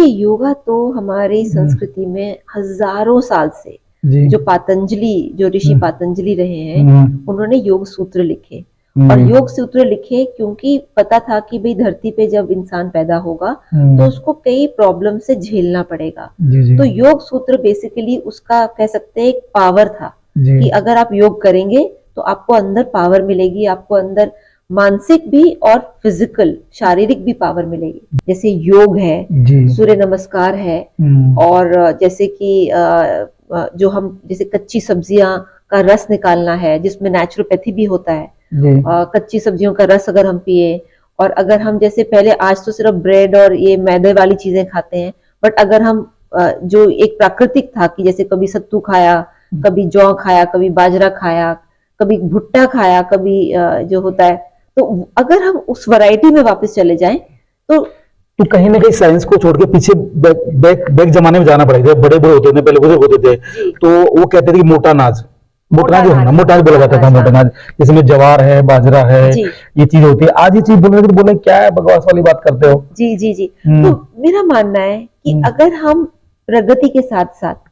देखिए, योगा तो हमारी संस्कृति में हजारों साल से जी। जो ऋषि हम्म, पातंजलि रहे हैं, हम्म, उन्होंने योग सूत्र लिखे। और हम्म, योग सूत्र लिखे क्योंकि पता था कि भाई धरती पे जब इंसान पैदा होगा तो हम्म, उसको कई प्रॉब्लम से झेलना पड़ेगा। जी जी तो योग सूत्र बेसिकली उसका कह सकते हैं एक पावर था जी कि अगर आप योग करेंगे तो आपको अंदर पावर मिलेगी, आपको अंदर मानसिक भी और फिजिकल शारीरिक भी पावर मिलेगी। जैसे योग है, जी। सूर्य नमस्कार है, हम्म, और जैसे कि जो हम जैसे कच्ची सब्जियां का रस निकालना है जिसमें नेचुरोपैथी भी होता है। जी कच्ची सब्जियों का रस अगर हम पिए, और अगर हम जैसे पहले, आज तो सिर्फ ब्रेड और ये मैदे वाली चीजें खाते हैं, बट अगर हम जो एक प्राकृतिक था कि जैसे कभी सत्तू खाया, कभी जौ खाया, कभी बाजरा खाया, कभी भुट्टा खाया, कभी जो होता है, तो अगर हम उस वैरायटी में वापस चले जाएं तो तो कहीं ना कहीं साइंस को छोड़ के पीछे बैक बैक बैक जमाने में जाना पड़ेगा। जब बड़े बड़े होते थे, पहले बुजुर्ग होते थे, जी, तो वो कहते थे कि मोटा अनाज, मोटा मोटा अनाज जो है ना, अनाज, मोटा अनाज बोला मोटा जाता था, अनाज, मोटा हाँ अनाज। जिसमें ज्वार है, बाजरा है, जी ये चीज होती है। आज ये चीज बोल रहे थे तो बोले क्या है, बकवास वाली बात करते हो। जी जी जी। तो हम्म, मेरा मानना है कि हम्म, अगर हम प्रगति के साथ साथ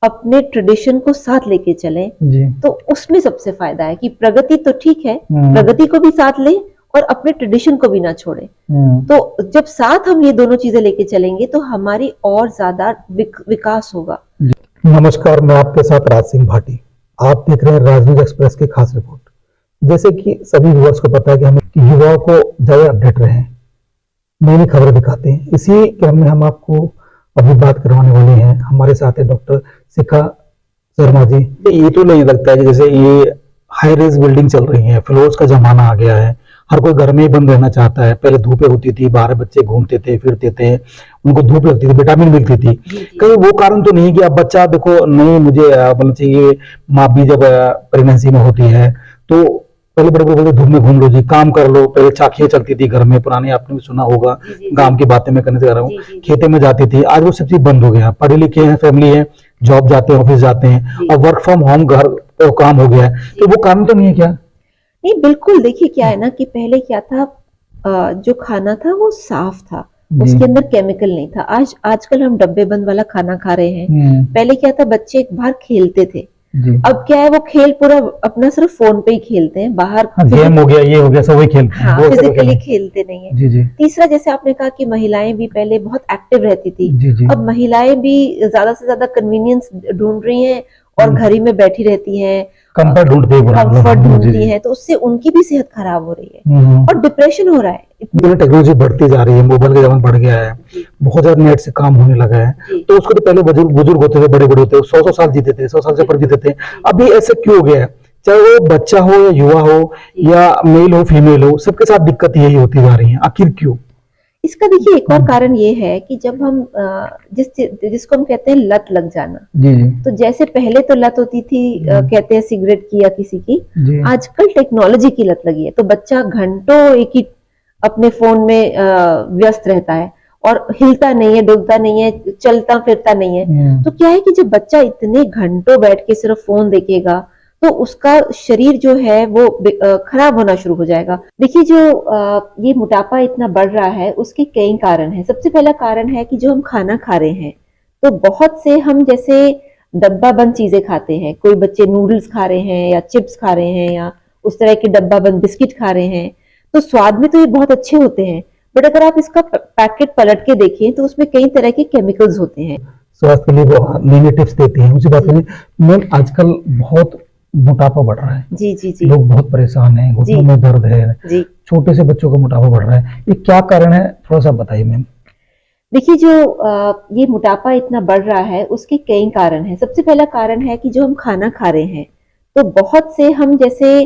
अपने ट्रेडिशन को साथ लेके चलें जी। तो उसमें सबसे फायदा है कि प्रगति तो ठीक है, हम्म, प्रगति को भी साथ लें और अपने ट्रेडिशन को भी ना छोड़ें। हम्म, तो जब साथ हम ये दोनों चीजें लेके चलेंगे तो हमारी और ज्यादा विकास होगा। जी। नमस्कार, मैं आपके साथ राज सिंह भाटी। आप देख रहे हैं राजनीति एक्सप्रेस की खास रिपोर्ट। जैसे कि सभी व्यूअर्स को पता है कि हम युवाओं को ज्यादा अपडेट रहे, नई नई खबरें दिखाते हैं। इसी क्रम में हम आपको अभी बात करवाने वाले हैं। हमारे साथ है डॉक्टर शिखा शर्मा जी। ये तो नहीं लगता है कि जैसे ये हाई रेज बिल्डिंग चल रही है, फ्लोर्स का जमाना आ गया है, हर कोई घर में ही बंद रहना चाहता है। पहले धूपें होती थी, बाहर बच्चे घूमते थे, फिरते थे, उनको धूप लगती थी, विटामिन मिलती थी। जी जी कहीं वो कारण तो नहीं कि अब बच्चा देखो, नहीं मुझे बोलना चाहिए, माँ भी जब प्रेगनेंसी में होती है तो पहले बड़े बड़े बोलते धूप में घूम लो जी, काम कर लो। पहले चाखियां चलती थी घर में, पुराने आपने भी सुना होगा। जी जी जी गांव की बातें मैं करने से जा रहा हूँ। जी जी जी खेते में जाती थी, आज वो सब चीज बंद हो गया। पढ़े लिखे हैं, फैमिली है, जॉब जाते हैं, ऑफिस जाते हैं, जी और वर्क फ्रॉम होम घर काम हो गया है। तो जी। वो काम तो नहीं है क्या? नहीं, बिल्कुल। देखिए, क्या है ना कि पहले क्या था, जो खाना था वो साफ था, जी उसके अंदर केमिकल नहीं था। आजकल हम डब्बे बंद वाला खाना खा रहे हैं। पहले क्या था, बच्चे बाहर खेलते थे। जी। अब क्या है, वो खेल पूरा अपना सिर्फ फोन पे ही खेलते हैं, बाहर हाँ, गेम हो गया, ये हो गया, सब वही खेलते हैं, हाँ वो सब फिजिकली खेलते खेलते नहीं है। हैं। जी जी तीसरा, जैसे आपने कहा कि महिलाएं भी पहले बहुत एक्टिव रहती थी, जी जी। अब महिलाएं भी ज्यादा से ज्यादा कन्वीनियंस ढूंढ रही हैं और हम्म, घर ही में बैठी रहती हैं, कंफर्ट ढूंढते हैं पूरा, मतलब कंफर्ट जी ढूंढती जी। हैं, तो उससे उनकी भी सेहत खराब हो रही है हम्म, और डिप्रेशन हो रहा है। इतनी टेक्नोलॉजी बढ़ती जा रही है, मोबाइल का जमाना बढ़ गया है, जी बहुत ज्यादा नेट से काम होने लगा है। जी तो उसको तो पहले बुजुर्ग बुजुर्ग होते थे, बड़े बड़े होते थे, 100 100 साल जीते थे, 100 साल से पर बिल्कुल। जीते थे। जी अभी ऐसे क्यों हो गया है? चाहे वो बच्चा हो या युवा हो, जी। या मेल हो फीमेल हो, सबके साथ दिक्कत यही होती जा रही है। आखिर क्यों? इसका देखिए एक और हम्म, कारण ये है कि जब हम जिसको हम कहते हैं लत लग जाना। जी जी तो जैसे पहले तो लत होती थी, कहते हैं सिगरेट की या किसी की, जी। आजकल टेक्नोलॉजी की लत लगी है। तो बच्चा घंटों एक ही अपने फोन में व्यस्त रहता है और हिलता नहीं है, डुलता नहीं है, चलता फिरता नहीं है। तो क्या है कि जब बच्चा इतने घंटों बैठ के सिर्फ फोन देखेगा तो उसका शरीर जो है वो खराब होना शुरू हो जाएगा। देखिए, जो ये मोटापा इतना बढ़ रहा है उसके कई कारण हैं। सबसे पहला कारण है कि जो हम खाना खा रहे हैं, तो बहुत से हम जैसे डब्बा बंद चीजें खाते हैं। कोई बच्चे नूडल्स खा रहे हैं या चिप्स खा रहे हैं या उस तरह के डब्बा बंद बिस्किट खा रहे हैं। तो स्वाद में तो ये बहुत अच्छे होते हैं, बट अगर आप इसका पैकेट पलट के देखें तो उसमें कई तरह के केमिकल्स होते हैं। स्वास्थ्य के लिए वो नई नई टिप्स देती हैं, उसी बात जी करें। मैम, आजकल बहुत मोटापा बढ़ रहा है, जी जी जी लोग बहुत परेशान हैं, जी घुटनों में दर्द है, जी। छोटे से बच्चों का मोटापा बढ़ रहा है। ये क्या कारण है, थोड़ा सा बताइए मैम। देखिए, जो ये मोटापा इतना बढ़ रहा है उसके कई कारण हैं। सबसे पहला कारण है कि जो हम खाना खा रहे हैं, तो बहुत से हम जैसे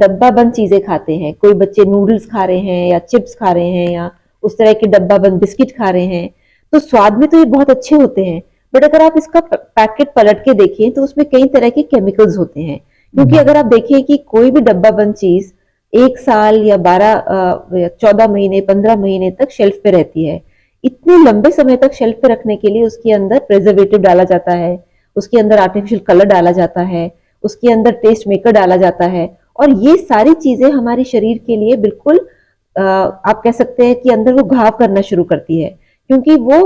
डब्बा बंद चीजें खाते हैं। कोई बच्चे नूडल्स खा रहे हैं या चिप्स खा रहे हैं या उस तरह के डब्बा बंद बिस्किट खा रहे हैं। तो स्वाद में तो ये बहुत अच्छे होते हैं, बट अगर आप इसका पैकेट पलट के देखें तो उसमें कई तरह के केमिकल्स होते हैं। क्योंकि अगर आप देखें कि कोई भी डब्बा बंद चीज 1 साल या 14 महीने 15 महीने तक शेल्फ पे रहती है। इतने लंबे समय तक शेल्फ पे रखने के लिए उसके अंदर प्रिजर्वेटिव डाला जाता है, उसके अंदर आर्टिफिशियल कलर डाला जाता है, उसके अंदर टेस्ट मेकर डाला जाता है, और ये सारी चीजें हमारे शरीर के लिए बिल्कुल आप कह सकते हैं कि अंदर वो घाव करना शुरू करती है। क्योंकि वो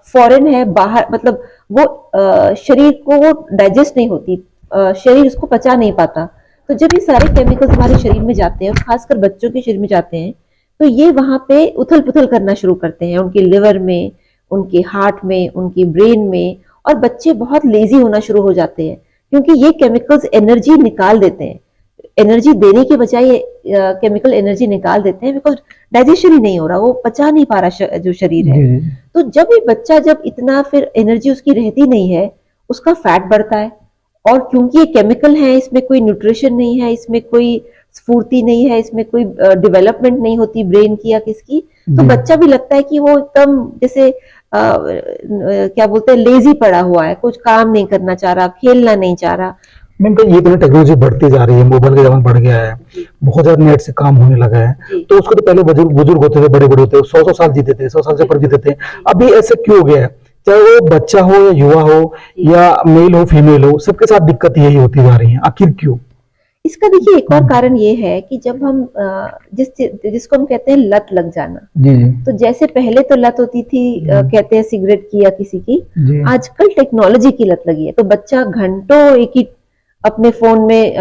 फॉरेन है, बाहर, मतलब वो शरीर को वो डाइजेस्ट नहीं होती, शरीर उसको पचा नहीं पाता। तो जब ये सारे केमिकल्स हमारे शरीर में जाते हैं और खासकर बच्चों के शरीर में जाते हैं, तो ये वहां पे उथल पुथल करना शुरू करते हैं उनके लिवर में, उनके हार्ट में, उनके ब्रेन में, और बच्चे बहुत लेजी होना शुरू हो जाते हैं क्योंकि ये केमिकल्स एनर्जी निकाल देते हैं। एनर्जी देने के बजाय ये केमिकल एनर्जी निकाल देते हैं, बिकॉज डाइजेशन ही नहीं हो रहा, वो पचा नहीं पा रहा जो शरीर है। जी जी तो जब ये बच्चा, जब इतना फिर एनर्जी उसकी रहती नहीं है, उसका फैट बढ़ता है। और क्योंकि ये केमिकल है, इसमें कोई न्यूट्रिशन नहीं है, इसमें कोई स्फूर्ति नहीं है, इसमें कोई डेवलपमेंट नहीं होती ब्रेन की या किसकी, तो जी। बच्चा भी लगता है कि वो एकदम जैसे क्या बोलते हैं, लेजी पड़ा हुआ है, कुछ काम नहीं करना चाह रहा, खेलना नहीं चाह रहा। मैम कहीं ये तो टेक्नोलॉजी बढ़ती जा रही है, मोबाइल का जमाना बढ़ गया है, जी बहुत ज्यादा नेट से काम होने लगा है। जी तो उसको तो पहले बुजुर्ग बुजुर्ग होते थे, बड़े बड़े होते थे, 100 साल जीते थे, 100 साल से ऊपर जीते थे। जी अभी ऐसे क्यों हो गया है? चाहे वो बच्चा हो या युवा हो जी। या मेल हो फीमेल हो, सबके साथ दिक्कत यही होती जा रही है। आखिर क्यों? इसका देखिए एक और कारण ये है कि जब हम जिसको हम कहते हैं लत लग जाना, जी जी तो जैसे पहले तो लत होती थी, कहते हैं सिगरेट की या किसी की, जी आजकल टेक्नोलॉजी की लत लगी है। तो बच्चा घंटों एक ही अपने फोन में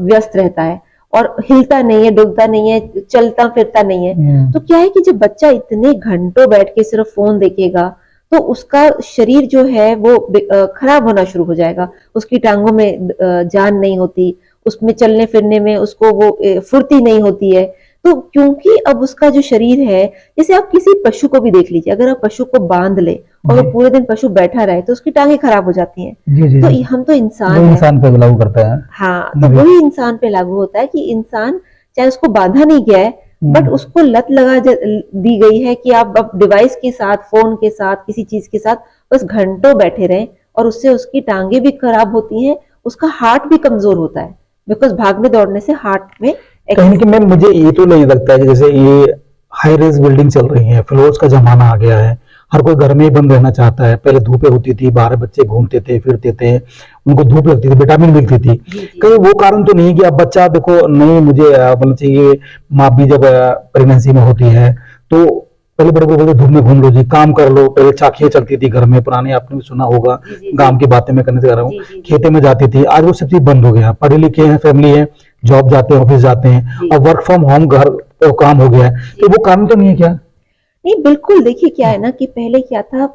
व्यस्त रहता है और हिलता नहीं है, डुलता नहीं है, चलता फिरता नहीं है। तो क्या है कि जब बच्चा इतने घंटों बैठ के सिर्फ फोन देखेगा, तो उसका शरीर जो है वो खराब होना शुरू हो जाएगा। उसकी टांगों में जान नहीं होती, उसमें चलने फिरने में उसको वो फुर्ती नहीं होती है। तो क्योंकि अब उसका जो शरीर है, जैसे आप किसी पशु को भी देख लीजिए, अगर आप पशु को बांध ले और वो जी पूरे दिन पशु बैठा रहे, तो उसकी टांगें खराब हो जाती हैं। जी जी तो जी। हम तो इंसान वो है। इंसान पे लागू करता है। हाँ, तो जी वही इंसान पे लागू होता है कि इंसान, चाहे उसको बांधा नहीं गया है, बट उसको लत दी गई है कि आप अब डिवाइस के साथ, फोन के साथ, किसी चीज के साथ बस घंटों बैठे रहें, और उससे उसकी टांगे भी खराब होती हैं, उसका हार्ट भी कमजोर होता है, बिकॉज भागने दौड़ने से हार्ट में कहीं ना कहीं मैम मुझे ये तो नहीं लगता है कि जैसे ये हाई रेज बिल्डिंग चल रही है, फ्लोर्स का जमाना आ गया है, हर कोई घर में ही बंद रहना चाहता है। पहले धूपें होती थी, बाहर बच्चे घूमते थे फिरते थे, उनको धूप लगती थी, विटामिन मिलती थी। जी जी कहीं वो कारण तो नहीं कि अब बच्चा देखो नहीं, मुझे बोलना चाहिए, माँ भी जब प्रेगनेंसी में होती है तो पहले बड़े बड़े बोलते धूप में घूम लो जी, काम कर लो। पहले चाखियां चलती थी घर में, पुराने आपने भी सुना होगा, जी जी गांव की बातें मैं करने से कर रहा हूँ। जी जी जी खेते में जाती थी, आज वो सब चीज बंद हो गया। पढ़े लिखे हैं, फैमिली है, जॉब जाते हैं, ऑफिस जाते हैं, जी और वर्क फ्रॉम होम घर काम हो गया है। तो वो काम तो नहीं है क्या? नहीं, बिल्कुल। देखिए क्या है ना कि पहले क्या था,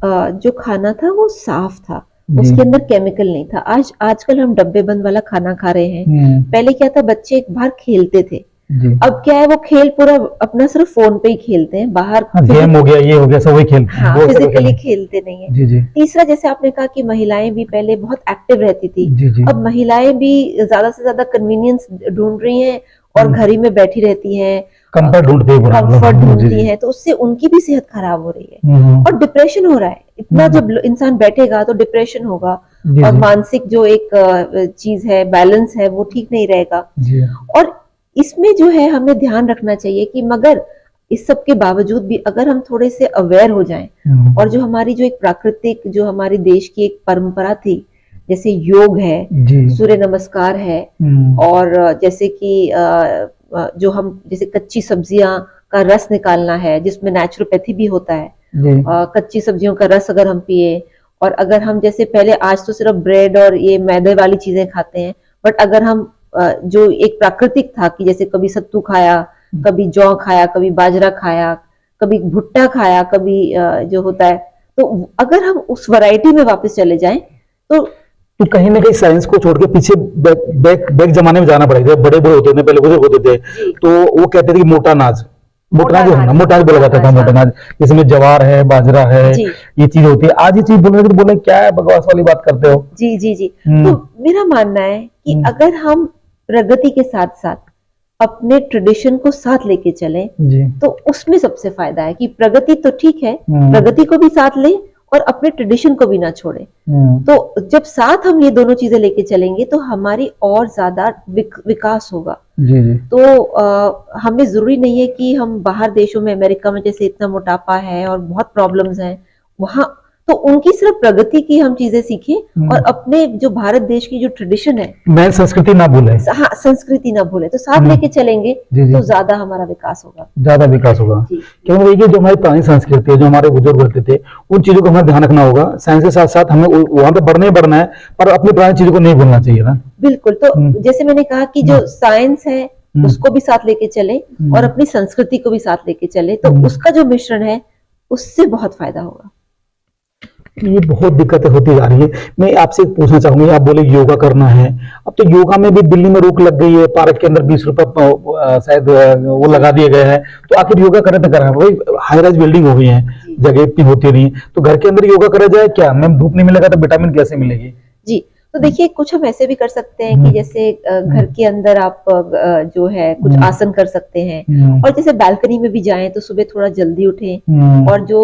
जो खाना था वो साफ था, जी उसके अंदर केमिकल नहीं था। आजकल हम डब्बे बंद वाला खाना खा रहे हैं। पहले क्या था, बच्चे एक बाहर खेलते थे, जी अब क्या है, वो खेल पूरा अपना सिर्फ फोन पे ही खेलते हैं, बाहर गेम हो गया, ये हो गया, सब वही खेलते हैं, हाँ वो सब फिजिकली खेलते खेलते नहीं है। हैं। जी जी तीसरा, जैसे आपने कहा कि महिलाएं भी पहले बहुत एक्टिव रहती थी, जी जी अब महिलाएं भी ज्यादा से ज्यादा कन्वीनियंस ढूंढ रही हैं और घर ही में बैठी रहती हैं, कंफर्ट ढूंढते हैं पूरा। कंफर्ट जी ढूंढती जी हैं, तो उससे उनकी भी सेहत खराब हो रही है हम्म, और डिप्रेशन हो रहा है इतना। जब इंसान बैठेगा तो डिप्रेशन होगा, जी और जी मानसिक जो एक चीज है, बैलेंस है, वो ठीक नहीं रहेगा। जी और इसमें जो है हमें ध्यान रखना चाहिए कि मगर इस सब के बावजूद भी अगर हम थोड़े से अवेयर हो जाएं, और जो हमारी जो एक प्राकृतिक, जो हमारे देश की एक परंपरा थी, जैसे योग है, जी सूर्य नमस्कार है, और जैसे कि जो हम जैसे कच्ची सब्जियां का रस निकालना है, जिसमें नेचुरोपैथी भी होता है, जी कच्ची सब्जियों का रस अगर हम पिए, और अगर हम जैसे पहले, आज तो सिर्फ ब्रेड और ये मैदे वाली चीजें खाते हैं, बट अगर हम जो एक प्राकृतिक था कि जैसे कभी सत्तू खाया, कभी जौ खाया, कभी बाजरा खाया, कभी भुट्टा खाया, कभी जो होता है, तो अगर हम उस वैरायटी में वापस चले जाएं तो तो कहीं ना कहीं साइंस को छोड़ के पीछे बैक जमाने में जाना पड़ेगा। जब बड़े बड़े होते थे, पहले बुजुर्ग होते थे, जी, तो वो कहते थे कि मोटा अनाज, मोटा अनाज होना, मोटा अनाज बोला जाता था, हाँ, मोटा अनाज, जिसमें ज्वार है, बाजरा है, जी ये चीज होती है। आज ये चीज बोल रहे थे तो बोले क्या है, बकवास वाली बात करते हो। जी जी जी। हम्म, तो मेरा मानना है कि हम्म, अगर हम प्रगति के साथ साथ अपने ट्रेडिशन को साथ लेके चलें, जी तो उसमें सबसे फायदा है कि प्रगति तो ठीक है, हम्म, प्रगति को भी साथ लें और अपने ट्रेडिशन को भी ना छोड़ें। हम्म, तो जब साथ हम ये दोनों चीजें लेके चलेंगे तो हमारी और ज्यादा विकास होगा। जी जी तो हमें जरूरी नहीं है कि हम बाहर देशों में, अमेरिका में जैसे इतना मोटापा है और बहुत प्रॉब्लम्स हैं वहां, तो उनकी सिर्फ प्रगति की हम चीजें सीखें और अपने जो भारत देश की जो ट्रेडिशन है, मैं संस्कृति ना भूले, हाँ, संस्कृति ना भूले, तो साथ लेके चलेंगे जी। तो ज्यादा हमारा विकास होगा, ज्यादा विकास होगा। क्योंकि देखिए जो हमारी पुरानी संस्कृति है, जो हमारे बुजुर्ग होते थे, उन चीजों को हमें ध्यान रखना होगा। साइंस के साथ साथ हमें वहां पे बढ़ना ही बढ़ना है, पर अपनी पुरानी चीजों को नहीं भूलना चाहिए ना। बिल्कुल। तो जैसे मैंने कहा कि जो साइंस है उसको भी साथ लेके चले और अपनी संस्कृति को भी साथ लेके चले, तो उसका जो मिश्रण है उससे बहुत फायदा होगा। ये बहुत दिक्कतें होती जा रही है। मैं आपसे पूछना चाहूंगी, आप बोले योगा करना है, अब तो योगा में भी दिल्ली में रोक लग गई है, पार्क के अंदर 20 रुपए शायद वो लगा दिए गए हैं, तो आखिर योगा करें तो करें भाई, हाई राइज बिल्डिंग हो गई है, जगह इतनी होती नहीं, तो घर के अंदर योगा करा जाए क्या? मैम धूप नहीं मिलेगा तो विटामिन कैसे मिलेगी? जी, तो देखिए कुछ हम ऐसे भी कर सकते हैं कि जैसे घर के अंदर आप जो है कुछ आसन कर सकते हैं, और जैसे बालकनी में भी जाएं तो सुबह थोड़ा जल्दी उठें, और जो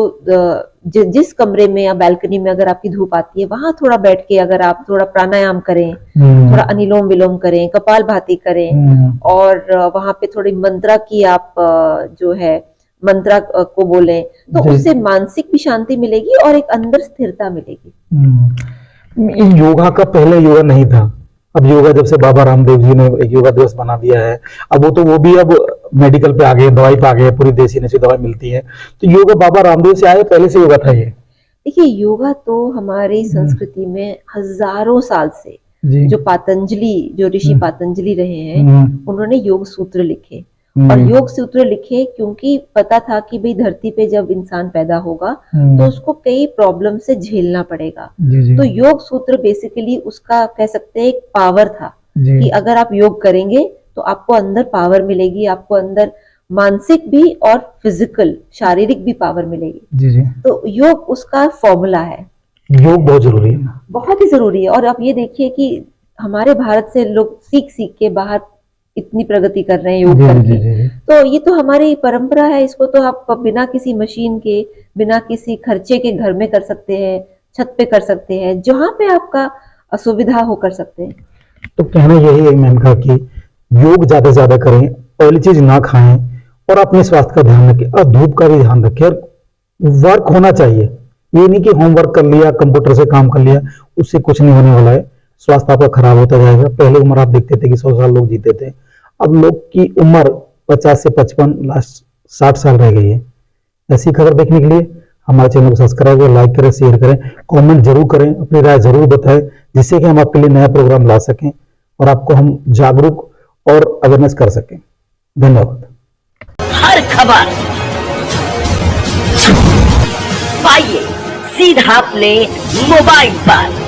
जिस कमरे में या बालकनी में अगर आपकी धूप आती है वहां थोड़ा बैठ के अगर आप थोड़ा प्राणायाम करें, थोड़ा अनुलोम विलोम करें, कपालभाति करें, और वहां पे थोड़ी मंत्रा की आप जो है मंत्रा को बोलें, तो उससे मानसिक भी शांति मिलेगी और एक अंदर स्थिरता मिलेगी। योगा का पहले योगा नहीं था, अब योगा जब से बाबा रामदेव जी ने एक योगा दिवस बना दिया है, अब वो भी अब मेडिकल पे आ गए, दवाई पे आ गए, पूरी देसी नशी दवाई मिलती है, तो योगा बाबा रामदेव से आए, पहले से योगा था ये? देखिए योगा तो हमारी संस्कृति में हजारों साल से, जो पतंजलि, जो ऋषि पतंजलि रहे हैं, उन्होंने योग सूत्र लिखे, और योग सूत्र लिखे क्योंकि पता था कि भाई धरती पे जब इंसान पैदा होगा तो उसको कई प्रॉब्लम से झेलना पड़ेगा। तो योग सूत्र बेसिकली उसका कह सकते हैं एक पावर था कि अगर आप योग करेंगे तो आपको अंदर पावर मिलेगी, आपको अंदर मानसिक भी और फिजिकल शारीरिक भी पावर मिलेगी। तो योग उसका फॉर्मूला है। योग बहुत जरूरी है, बहुत ही जरूरी है। और आप ये देखिए कि हमारे भारत से लोग सीख सीख के बाहर इतनी प्रगति कर रहे हैं योग करके, तो ये तो हमारी परंपरा है, इसको तो आप बिना किसी मशीन के, बिना किसी खर्चे के घर में कर सकते हैं, छत पे कर सकते हैं, जहां पे आपका असुविधा हो कर सकते हैं। तो कहना यही है मैम का कि योग ज्यादा से ज्यादा करें, ऑयली चीज ना खाएं, और अपने स्वास्थ्य का ध्यान रखें, और धूप का भी ध्यान रखें, और वर्क होना चाहिए। ये नहीं कि होमवर्क कर लिया, कंप्यूटर से काम कर लिया, उससे कुछ नहीं होने वाला है, स्वास्थ्य आपका खराब होता जाएगा। पहले उम्र आप देखते थे कि 100 साल लोग जीते थे, अब लोग की उम्र 50 से 55, लास्ट 60 साल रह गई है। ऐसी खबर देखने के लिए हमारे चैनल को सब्सक्राइब करें, लाइक करें, शेयर करें, कमेंट जरूर करें, अपनी राय जरूर बताएं, जिससे कि हम आपके लिए नया प्रोग्राम ला सकें और आपको हम जागरूक और अवेयरनेस कर सकें। धन्यवाद। हर खबर पाइए सीधा अपने मोबाइल पर।